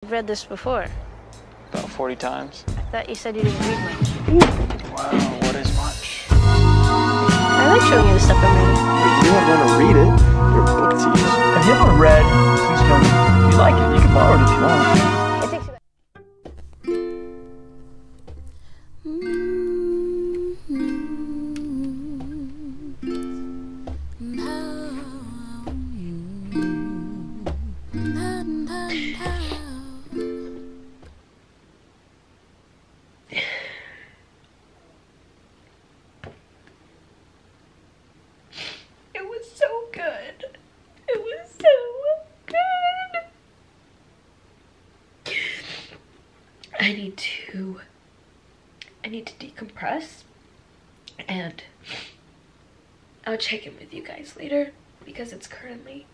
I've read this before. About 40 times. I thought you said you didn't read much. Wow, what is much? I like showing you the stuff I'm reading. But you don't want to read it. You're a book thief. Have you ever read Keystone? If you like it, you can borrow it if you want. It takes you It was so good. It was so good. I need to decompress, and I'll check in with you guys later because it's currently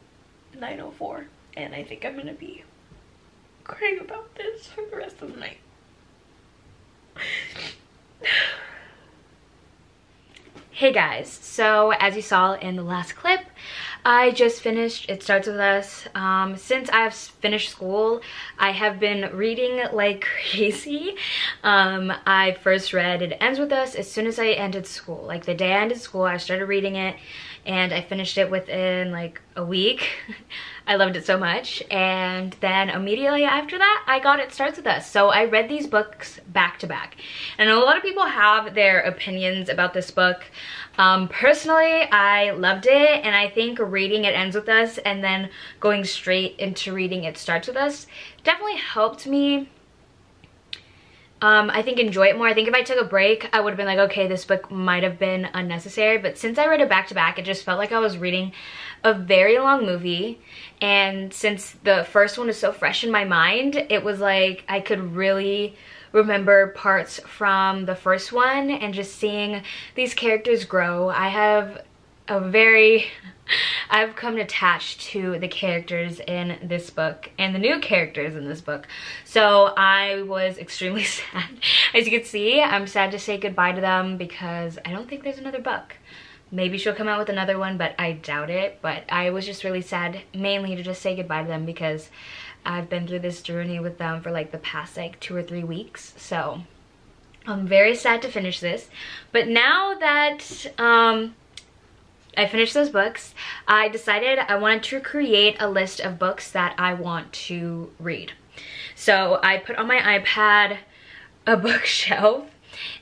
9:04 and I think I'm gonna be crying about this for the rest of the night. Hey guys, so as you saw in the last clip, I just finished It Starts With Us. Since I've finished school, I have been reading like crazy. I first read It Ends With Us as soon as I ended school. Like the day I ended school, I started reading it and I finished it within like a week. I loved it so much. And then immediately after that, I got It Starts With Us. So I read these books back to back. And a lot of people have their opinions about this book. Personally, I loved it, and I think reading It Ends With Us and then going straight into reading It Starts With Us definitely helped me, I think, enjoy it more. I think if I took a break, I would have been like, okay, this book might have been unnecessary, but since I read it back to back, it just felt like I was reading a very long movie, and since the first one is so fresh in my mind, it was like I could really remember parts from the first one, and just seeing these characters grow. I've come attached to the characters in this book and the new characters in this book. So I was extremely sad. As you can see, I'm sad to say goodbye to them because I don't think there's another book. Maybe she'll come out with another one, but I doubt it. But I was just really sad, mainly to just say goodbye to them because I've been through this journey with them for like the past like 2 or 3 weeks. So I'm very sad to finish this. But now that I finished those books, I decided I wanted to create a list of books that I want to read. So I put on my iPad a bookshelf,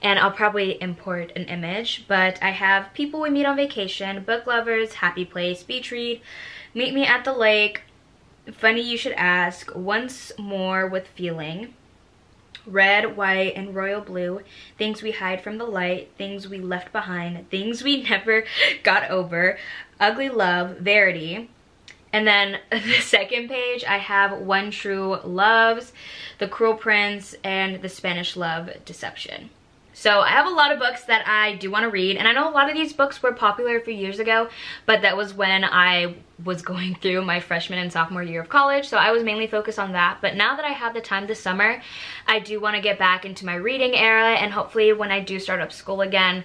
and I'll probably import an image, but I have People We Meet on Vacation, Book Lovers, Happy Place, Beach Read, Meet Me at the Lake, Funny You Should Ask, Once More with Feeling, Red, White, and Royal Blue, Things We Hide from the Light, Things We Left Behind, Things We Never Got Over, Ugly Love, Verity. And then the second page, I have One True Loves, The Cruel Prince, and The Spanish Love Deception. So I have a lot of books that I do want to read, and I know a lot of these books were popular a few years ago, but that was when I was going through my freshman and sophomore year of college, so I was mainly focused on that. But now that I have the time this summer, I do want to get back into my reading era, and hopefully when I do start up school again,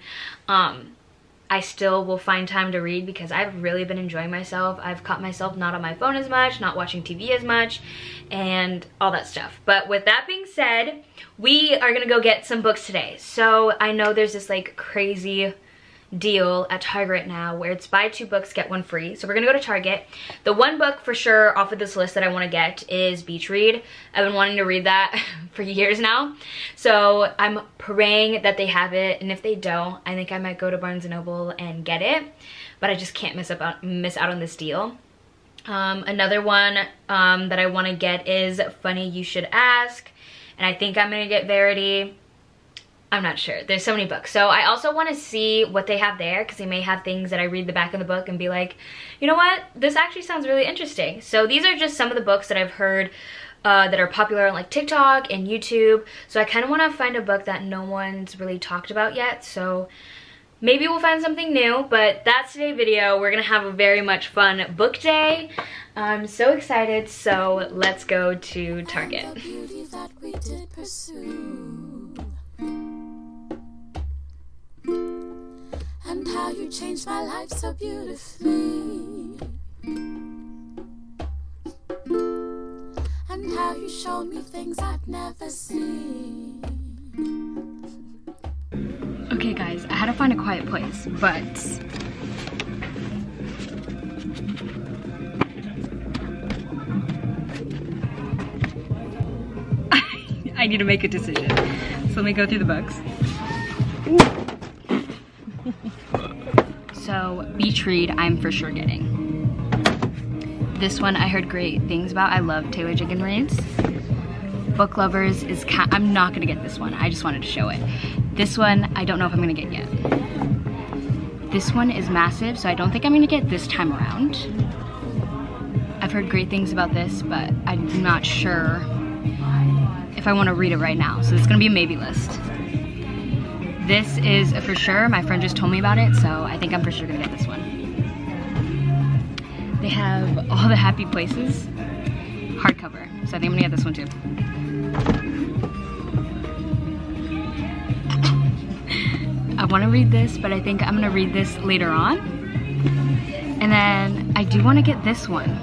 I still will find time to read because I've really been enjoying myself. I've caught myself not on my phone as much, not watching TV as much, and all that stuff. But with that being said, we are gonna go get some books today. So I know there's this like crazy deal at Target now where it's buy 2 books, get 1 free. So we're gonna go to Target. The one book for sure off of this list that I wanna get is Beach Read. I've been wanting to read that for years now. So I'm praying that they have it, and if they don't, I think I might go to Barnes & Noble and get it. But I just can't miss out on this deal. Another one that I wanna get is Funny You Should Ask. And I think I'm gonna get Verity. I'm not sure. There's so many books. So I also want to see what they have there because they may have things that I read the back of the book and be like, you know what? This actually sounds really interesting. So these are just some of the books that I've heard that are popular on like TikTok and YouTube. So I kind of want to find a book that no one's really talked about yet. So maybe we'll find something new, but that's today's video. We're going to have a very much fun book day. I'm so excited. So let's go to Target. And how you changed my life so beautifully, and how how you show me things I've never seen. Okay guys, I had to find a quiet place, but I need to make a decision. So let me go through the books. So beach read, I'm for sure getting. This one I heard great things about. I love Taylor Jenkins Reid's. Book Lovers is I'm not gonna get this one. I just wanted to show it. This one, I don't know if I'm gonna get yet. This one is massive, so I don't think I'm gonna get this time around. I've heard great things about this, but I'm not sure if I wanna read it right now. So it's gonna be a maybe list. This is a for sure. My friend just told me about it, so I think I'm for sure gonna get this one. They have All the Happy Places hardcover, so I think I'm gonna get this one too. I want to read this, but I think I'm gonna read this later on. And then I do want to get this one,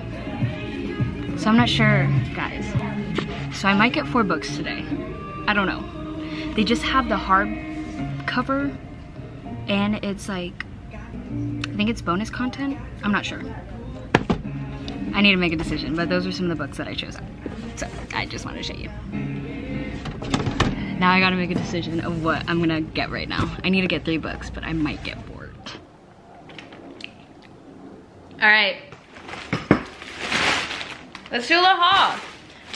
so I'm not sure, guys. So I might get 4 books today. I don't know. They just have the hardcover, and it's like, I think it's bonus content. I'm not sure. I need to make a decision, but those are some of the books that I chose. So I just wanted to show you. Now I gotta make a decision of what I'm gonna get right now. I need to get 3 books, but I might get 4. All right, let's do a little haul.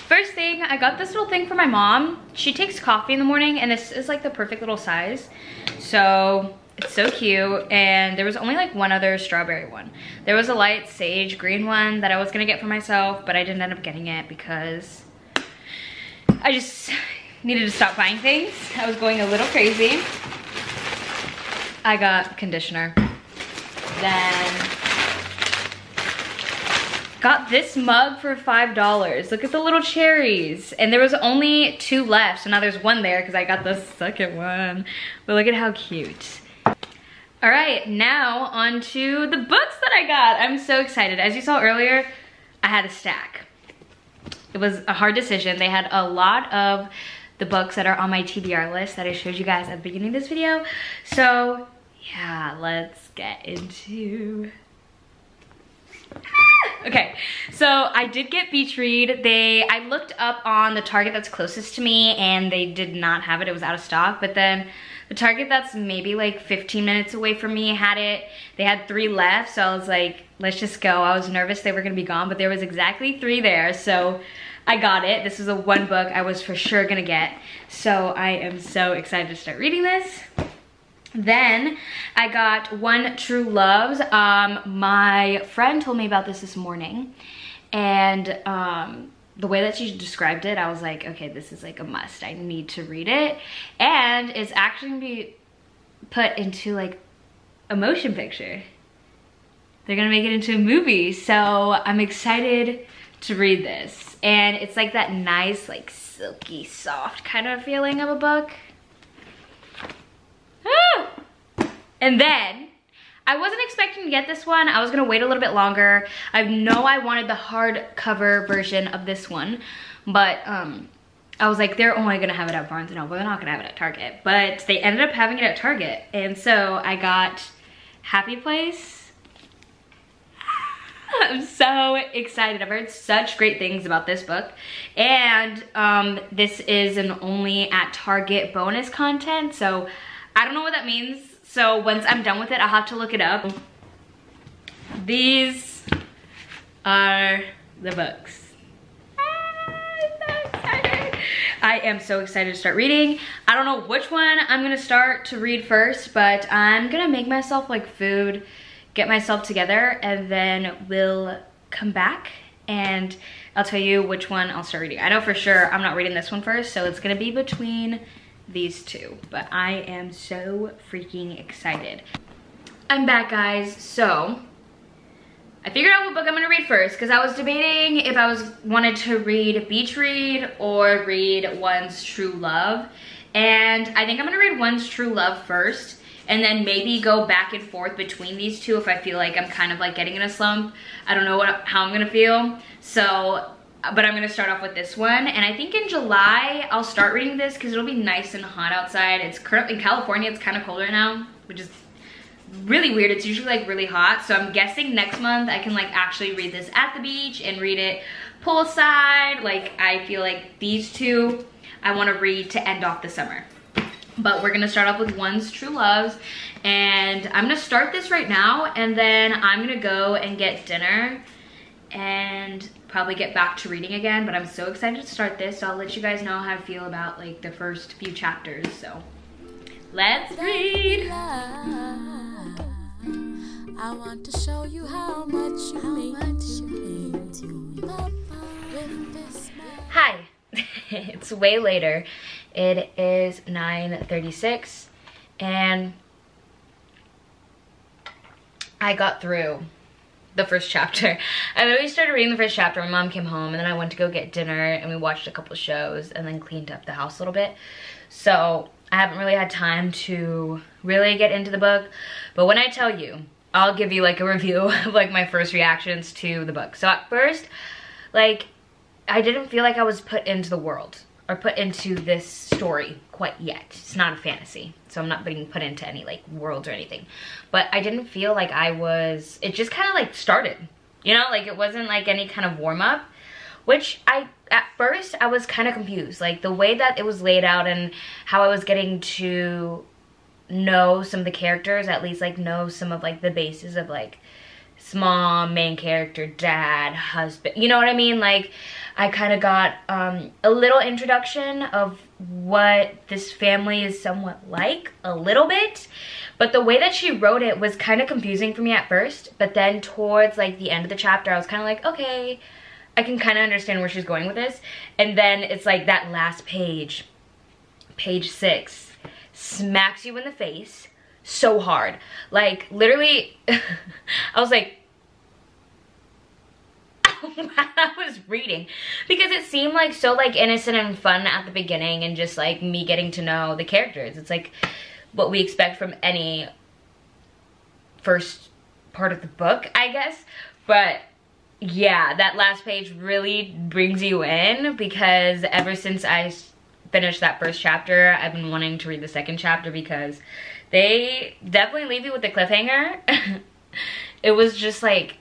First thing, I got this little thing for my mom. She takes coffee in the morning, and this is like the perfect little size. So it's so cute, and there was only like one other strawberry one. There was a light sage green one that I was gonna get for myself, but I didn't end up getting it because I just needed to stop buying things. I was going a little crazy. I got conditioner. Then got this mug for $5. Look at the little cherries. And there was only 2 left, so now there's 1 there because I got the second one. But look at how cute. All right, now on to the books that I got. I'm so excited. As you saw earlier, I had a stack. It was a hard decision. They had a lot of the books that are on my TBR list that I showed you guys at the beginning of this video. So yeah, let's get into. Okay, so I did get Beach Read. I looked up on the Target that's closest to me, and they did not have it. It was out of stock. But then the Target that's maybe like 15 minutes away from me had it. They had 3 left, so I was like, let's just go. I was nervous they were gonna be gone, but there was exactly 3 there, so I got it. This was a 1 book I was for sure gonna get. So I am so excited to start reading this. Then I got One True Loves. My friend told me about this morning, and the way that she described it, I was like, okay, this is like a must. I need to read it. And it's actually gonna be put into like a motion picture. They're gonna make it into a movie, so I'm excited to read this. And it's like that nice, like silky, soft kind of feeling of a book. And then I wasn't expecting to get this one. I was gonna wait a little bit longer. I know I wanted the hardcover version of this one, but I was like, they're only gonna have it at Barnes & Noble. They're not gonna have it at Target. But they ended up having it at Target. And so I got Happy Place. I'm so excited. I've heard such great things about this book. And this is an only at Target bonus content. So I don't know what that means. So once I'm done with it, I'll have to look it up. These are the books. I'm so excited. I am so excited to start reading. I don't know which one I'm gonna start to read first, but I'm gonna make myself like food, get myself together, and then we'll come back and I'll tell you which one I'll start reading. I know for sure I'm not reading this one first, so it's gonna be between these 2, but I am so freaking excited. I'm back, guys. So I figured out what book I'm gonna read first, because I was debating if I wanted to read Beach Read or read One's True Love, and I think I'm gonna read One's True Love first, and then maybe go back and forth between these 2 if I feel like I'm kind of like getting in a slump. I don't know how I'm gonna feel, so but I'm gonna start off with this one. And I think in July, I'll start reading this because it'll be nice and hot outside. It's currently in California, it's kind of colder now, which is really weird. It's usually like really hot. So I'm guessing next month I can like actually read this at the beach and read it poolside. Like I feel like these two I want to read to end off the summer. But we're gonna start off with One's True Loves, and I'm gonna start this right now, and then I'm gonna go and get dinner and probably get back to reading again. But I'm so excited to start this, so I'll let you guys know how I feel about like the first few chapters. So let's read. I want to show you how much you mean to me. With this Hi. It's way later. It is 9:36 and I got through the first chapter. I literally started reading the first chapter. My mom came home and then I went to go get dinner and we watched a couple shows and then cleaned up the house a little bit. So I haven't really had time to really get into the book. But when I tell you, I'll give you like a review of like my first reactions to the book. So at first, like, I didn't feel like I was put into the world or put into this story quite yet. It's not a fantasy, so I'm not being put into any like worlds or anything. But I didn't feel like I was, it just kind of like started, you know, like it wasn't like any kind of warm up, which at first I was kind of confused. Like the way that it was laid out and how I was getting to know some of the characters, at least like know some of like the bases of like mom, main character, dad, husband, you know what I mean? Like I kind of got a little introduction of what this family is somewhat like, a little bit, but the way that she wrote it was kind of confusing for me at first. But then towards like the end of the chapter I was kind of like, okay, I can kind of understand where she's going with this. And then it's like that last page, page 6, smacks you in the face so hard. Like literally I was like while I was reading, because it seemed like so like innocent and fun at the beginning and just like me getting to know the characters. It's like what we expect from any first part of the book, I guess. But yeah, that last page really brings you in, because ever since I finished that first chapter, I've been wanting to read the second chapter because they definitely leave you with a cliffhanger. It was just like,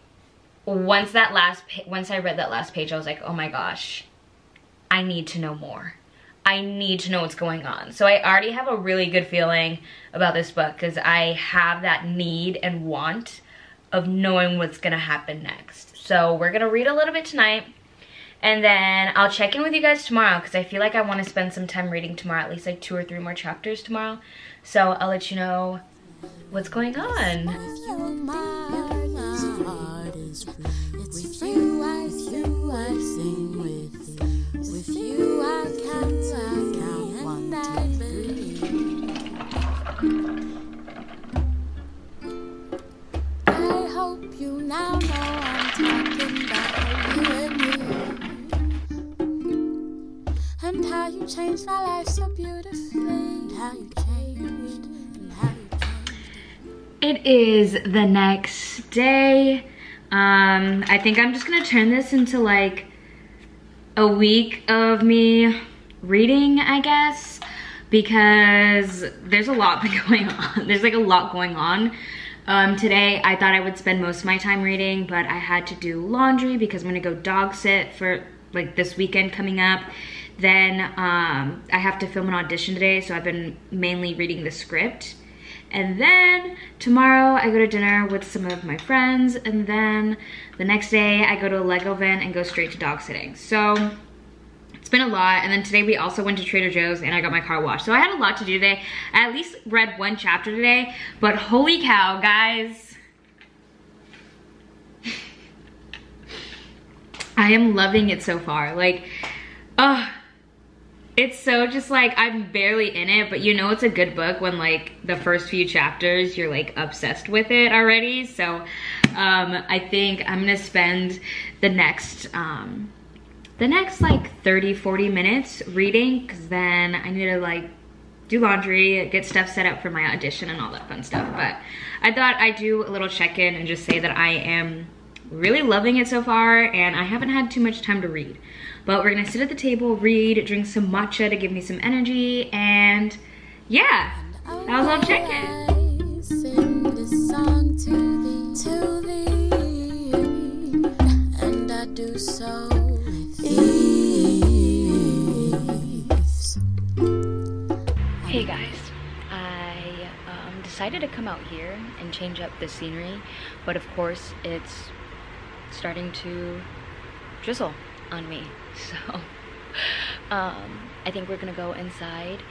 once I read that last page, I was like, oh my gosh, I need to know more. I need to know what's going on. So I already have a really good feeling about this book because I have that need and want of knowing what's gonna happen next. So we're gonna read a little bit tonight, and then I'll check in with you guys tomorrow because I feel like I want to spend some time reading tomorrow, at least like 2 or 3 more chapters tomorrow. So I'll let you know what's going on. With you I sing, with you I count 1, 2, 3. I hope you now know I'm talking about you and me, and how you changed my life so beautifully, and how you changed, and how you changed. It is the next day. I think I'm just gonna turn this into like a week of me reading, I guess, because there's a lot going on. There's like a lot going on. Today I thought I would spend most of my time reading, but I had to do laundry because I'm gonna go dog sit for like this weekend coming up. Then I have to film an audition today, so I've been mainly reading the script. And then tomorrow I go to dinner with some of my friends, and then the next day I go to a Lego event and go straight to dog sitting. So it's been a lot. And then today we also went to Trader Joe's and I got my car washed. So I had a lot to do today. I at least read 1 chapter today, but holy cow, guys. I am loving it so far. Like, it's so just like, I'm barely in it, but you know it's a good book when like the first few chapters you're like obsessed with it already. So I think I'm gonna spend the next like 30-40 minutes reading, because then I need to like do laundry, get stuff set up for my audition and all that fun stuff. But I thought I'd do a little check-in and just say that I am really loving it so far, and I haven't had too much time to read. But we're gonna sit at the table, read, drink some matcha to give me some energy, and yeah, that was all check-in. Sing this song to thee, and I do so with ease. Hey guys, I decided to come out here and change up the scenery, but of course it's starting to drizzle on me, so I think we're gonna go inside.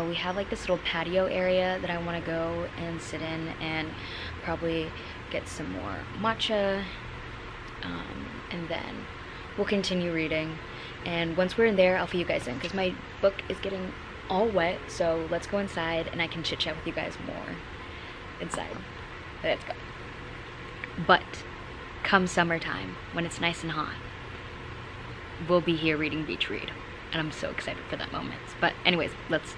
We have like this little patio area that I want to go and sit in and probably get some more matcha, and then we'll continue reading. And once we're in there, I'll fill you guys in because my book is getting all wet. So let's go inside and I can chit chat with you guys more inside. Let's go. But come summertime, when it's nice and hot, we'll be here reading Beach Read, and I'm so excited for that moment. But anyways, let's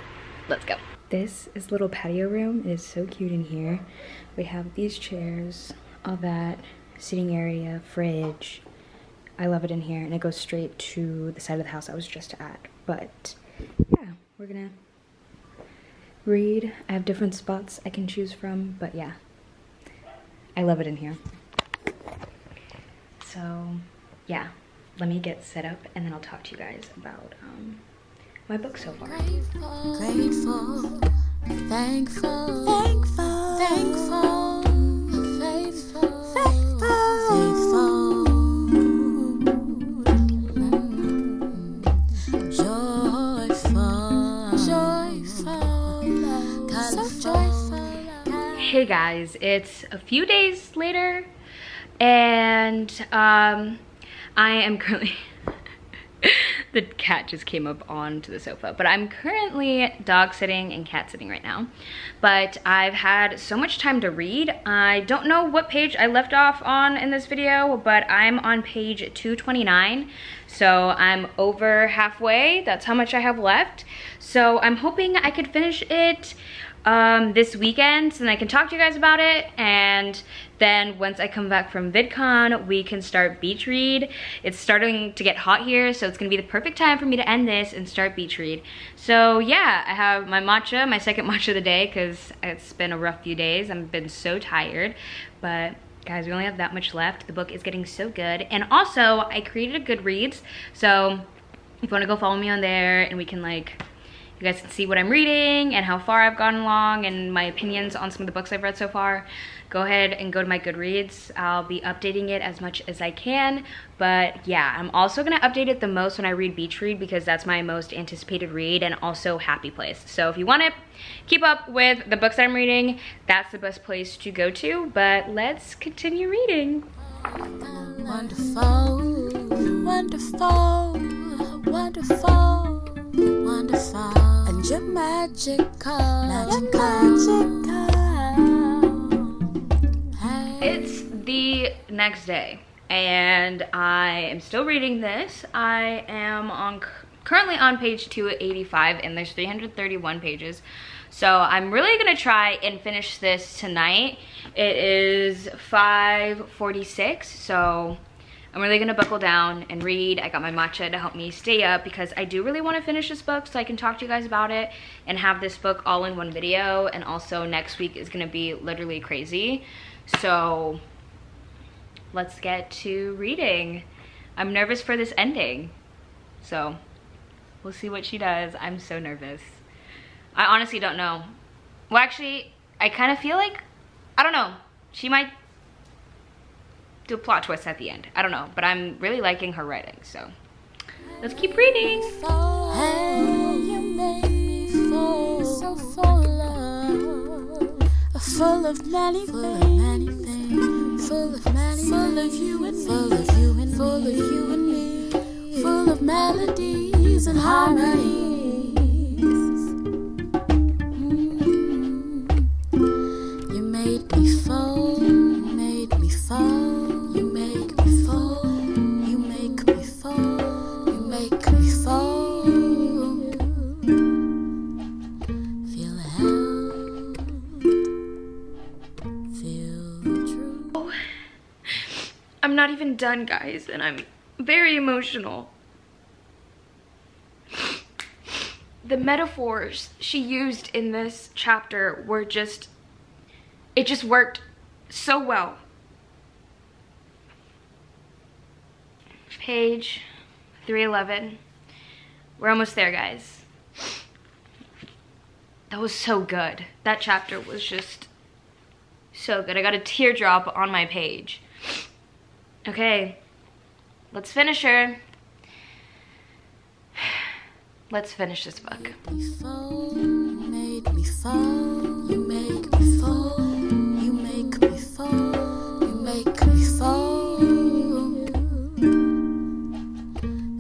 go. This is little patio room. It is so cute in here. We have these chairs, all that, sitting area, fridge. I love it in here, and it goes straight to the side of the house I was just at. But yeah, we're gonna read. I have different spots I can choose from, but yeah, I love it in here. So yeah, let me get set up and then I'll talk to you guys about my book so far. Grateful, grateful, thankful, thankful, thankful, faithful, faithful, faithful, joyful, joyful, so joyful. Hey guys, it's a few days later, and I am currently the cat just came up onto the sofa, but I'm currently dog sitting and cat sitting right now. But I've had so much time to read. I don't know what page I left off on in this video, but I'm on page 229, so I'm over halfway. That's how much I have left. So I'm hoping I could finish it this weekend, so then I can talk to you guys about it, and then once I come back from VidCon, we can start Beach Read. It's starting to get hot here, so it's gonna be the perfect time for me to end this and start Beach Read. So yeah, I have my matcha, my second matcha of the day, because it's been a rough few days. I've been so tired, but guys, we only have that much left. The book is getting so good, and also I created a Goodreads, so if you want to go follow me on there, and we can like, you guys can see what I'm reading and how far I've gone along and my opinions on some of the books I've read so far, go ahead and go to my Goodreads. I'll be updating it as much as I can. But yeah, I'm also gonna update it the most when I read Beach Read, because that's my most anticipated read, and also Happy Place. So if you wanna keep up with the books that I'm reading, that's the best place to go to. But let's continue reading. Wonderful, wonderful, wonderful, wonderful, and you're magical, magical. It's the next day, and I am still reading this. I am currently on page 285, and there's 331 pages. So I'm really gonna try and finish this tonight. It is 5:46, so I'm really gonna buckle down and read. I got my matcha to help me stay up, because I do really wanna finish this book so I can talk to you guys about it and have this book all in one video. And also next week is gonna be literally crazy. So let's get to reading. I'm nervous for this ending, so we'll see what she does. I'm so nervous. I honestly don't know. Well, actually, I kind of feel like, I don't know, she might do a plot twist at the end. I don't know, but I'm really liking her writing, so let's keep reading. Hey, you made me fall so full of many things, full of you and me, full of melodies and harmonies. You made me fall, you made me fall, you make me fall, you make me fall, you make me fall. Feel held, feel true. I'm not even done, guys, and I'm very emotional. The metaphors she used in this chapter were just, it just worked so well. Page 311. We're almost there, guys. That was so good. That chapter was just so good. I got a teardrop on my page. Okay, let's finish her. Let's finish this book. You made me fall, you make me fall, you make me fall, you make me fall.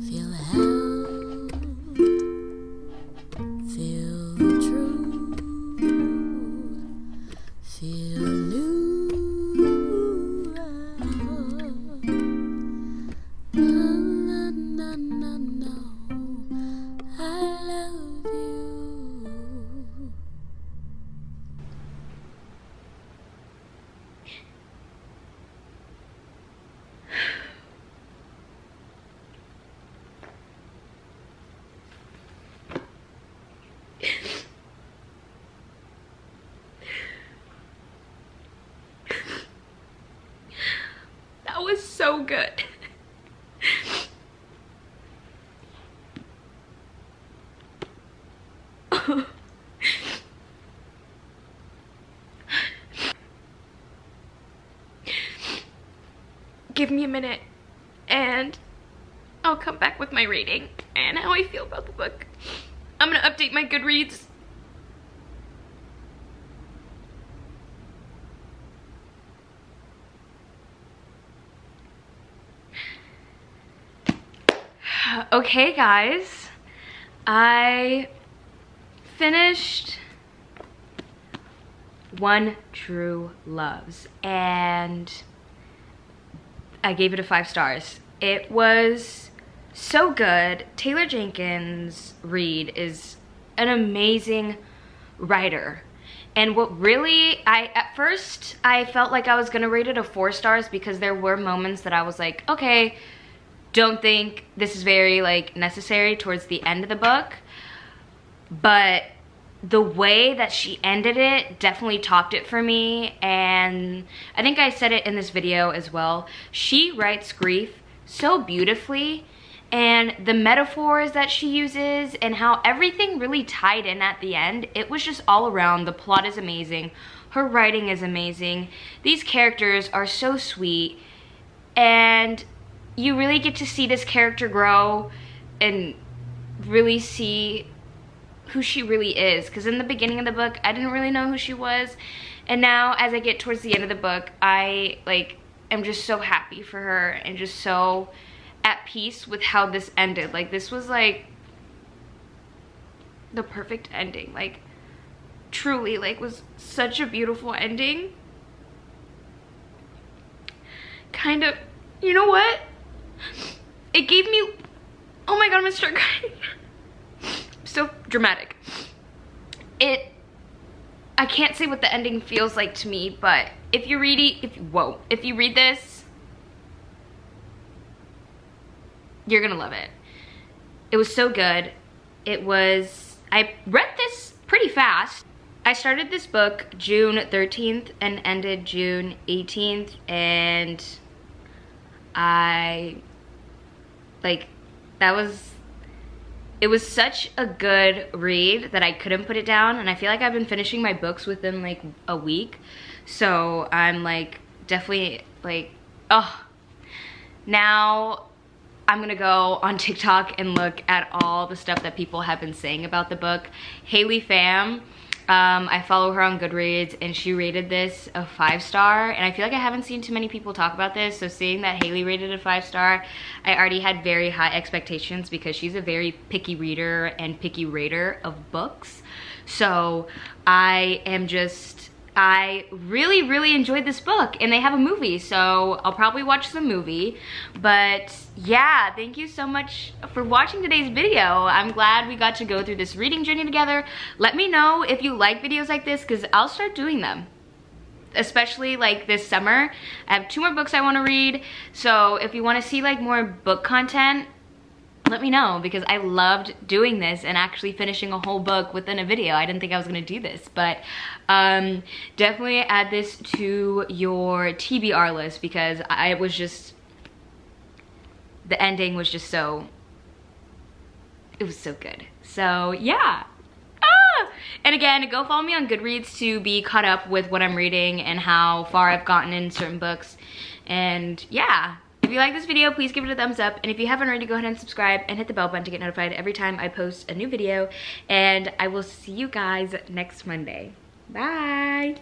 Feel held, feel true, feel new. No, no, no, no. I love you. That was so good. Give me a minute and I'll come back with my rating and how I feel about the book. I'm gonna update my Goodreads. Okay, guys, I finished One True Loves and I gave it a 5 stars. It was so good. Taylor Jenkins Reid is an amazing writer. And what really, at first, I felt like I was gonna rate it a 4 stars because there were moments that I was like, okay, don't think this is very like necessary towards the end of the book. But the way that she ended it definitely topped it for me, and I think I said it in this video as well. She writes grief so beautifully, and the metaphors that she uses and how everything really tied in at the end, it was just all around. The plot is amazing, her writing is amazing, these characters are so sweet, and you really get to see this character grow and really see who she really is, because in the beginning of the book I didn't really know who she was, and now as I get towards the end of the book I am just so happy for her and just so at peace with how this ended. Like, this was like the perfect ending, like truly, like was such a beautiful ending. Kind of, you know what, it gave me, oh my god, I'm gonna start crying. So dramatic. I can't say what the ending feels like to me, but if you read this, you're gonna love it. It was so good. I read this pretty fast. I started this book June 13th and ended June 18th, and it was such a good read that I couldn't put it down, and I feel like I've been finishing my books within like a week, so I'm like definitely like, oh, now I'm gonna go on TikTok and look at all the stuff that people have been saying about the book. Haley Pham, I follow her on Goodreads, and she rated this a 5-star, and I feel like I haven't seen too many people talk about this, so seeing that Haley rated a 5-star, I already had very high expectations because she's a very picky reader and picky rater of books. So I really enjoyed this book, and they have a movie, so I'll probably watch the movie. But yeah, thank you so much for watching today's video. I'm glad we got to go through this reading journey together. Let me know if you like videos like this, because I'll start doing them. especially like this summer. I have 2 more books I want to read, so if you want to see like more book content, let me know, because I loved doing this and actually finishing a whole book within a video. I didn't think I was going to do this, but definitely add this to your TBR list, because I was just, the ending was just so, it was so good. So yeah. And again, go follow me on Goodreads to be caught up with what I'm reading and how far I've gotten in certain books. And yeah, if you like this video, please give it a thumbs up. And if you haven't already, go ahead and subscribe and hit the bell button to get notified every time I post a new video. And I will see you guys next Monday. Bye.